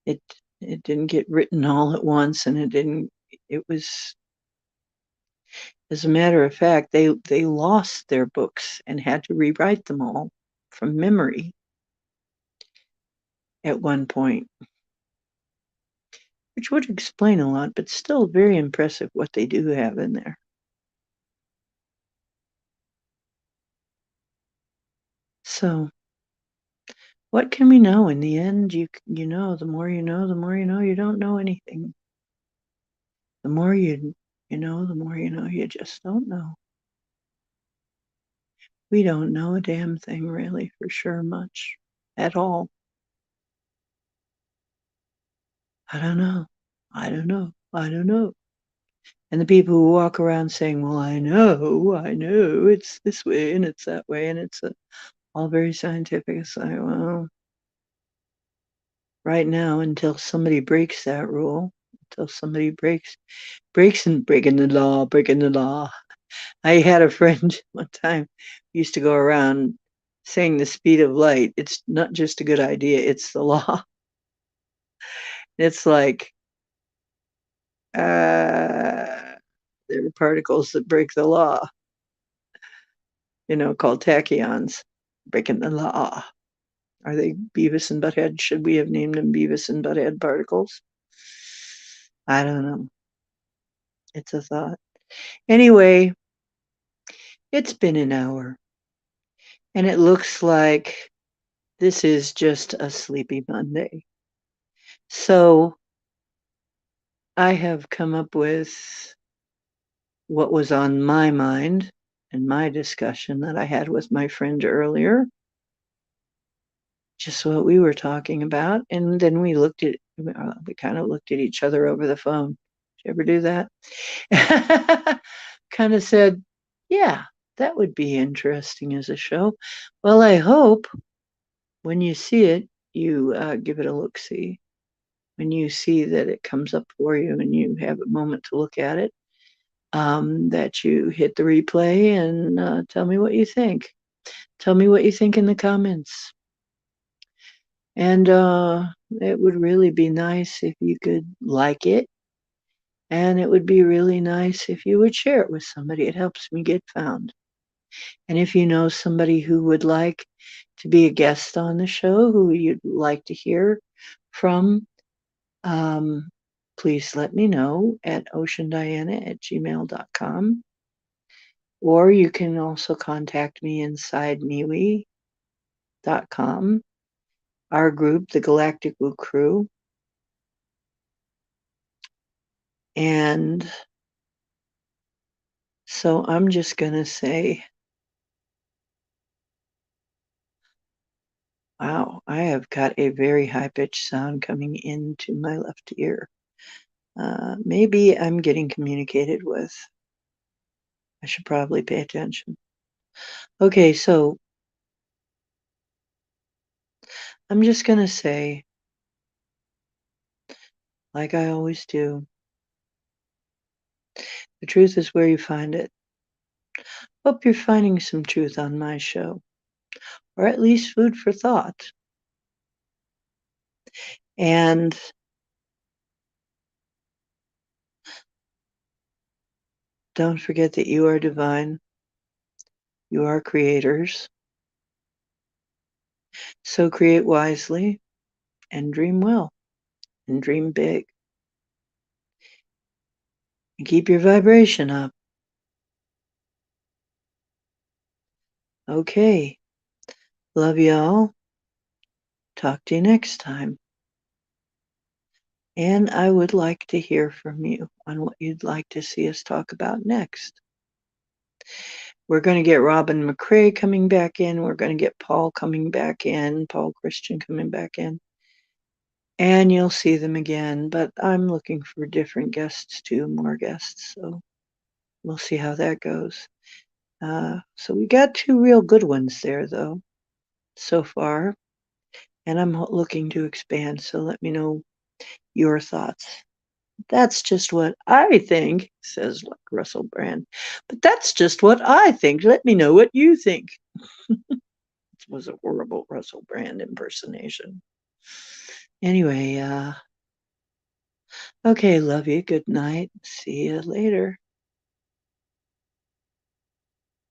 S1: it didn't get written all at once, and it was, as a matter of fact, they lost their books and had to rewrite them all from memory at one point, which would explain a lot, but still very impressive what they do have in there. So, what can we know? In the end, you know, the more you know, the more you know you don't know anything. The more you know, the more you know you just don't know. We don't know a damn thing, really, for sure, much at all. I don't know. I don't know. I don't know. And the people who walk around saying, well, I know, it's this way and it's that way, and it's all very scientific. It's like, well, right now, until somebody breaks that rule, until somebody breaks and breaking the law. I had a friend one time who used to go around saying the speed of light. It's not just a good idea, it's the law. It's like, there are particles that break the law, called tachyons, breaking the law. Are they Beavis and Butthead? Should we have named them Beavis and Butthead particles? I don't know. It's a thought. Anyway, it's been an hour, and it looks like this is just a sleepy Monday. So I have come up with what was on my mind in my discussion that I had with my friend earlier, just what we were talking about. And then we kind of looked at each other over the phone. Did you ever do that? Kind of said, yeah, that would be interesting as a show. Well, I hope when you see it, you give it a look-see. When you see that it comes up for you and you have a moment to look at it, that you hit the replay and tell me what you think. Tell me what you think in the comments. And it would really be nice if you could like it. And it would be really nice if you would share it with somebody. It helps me get found. And if you know somebody who would like to be a guest on the show, who you'd like to hear from, um, please let me know at oceandiana@gmail.com. Or you can also contact me inside MeWe.com, our group, the Galactic Woo Crew. And so I'm just going to say, wow, I have got a very high-pitched sound coming into my left ear. Maybe I'm getting communicated with. I should probably pay attention. Okay, so I'm just going to say, like I always do, the truth is where you find it. Hope you're finding some truth on my show, or at least food for thought. And don't forget that you are divine. You are creators. So create wisely and dream well and dream big. And keep your vibration up. Okay. Love y'all. Talk to you next time. And I would like to hear from you on what you'd like to see us talk about next. We're going to get Robin McCrae coming back in. We're going to get Paul coming back in, Paul Christian coming back in. And you'll see them again. But I'm looking for different guests too, more guests. So we'll see how that goes. So we got two real good ones there, though, so far. And I'm looking to expand. So let me know your thoughts. That's just what I think, says like Russell Brand. But that's just what I think. Let me know what you think. It was a horrible Russell Brand impersonation. Anyway, okay, love you. Good night. See you later.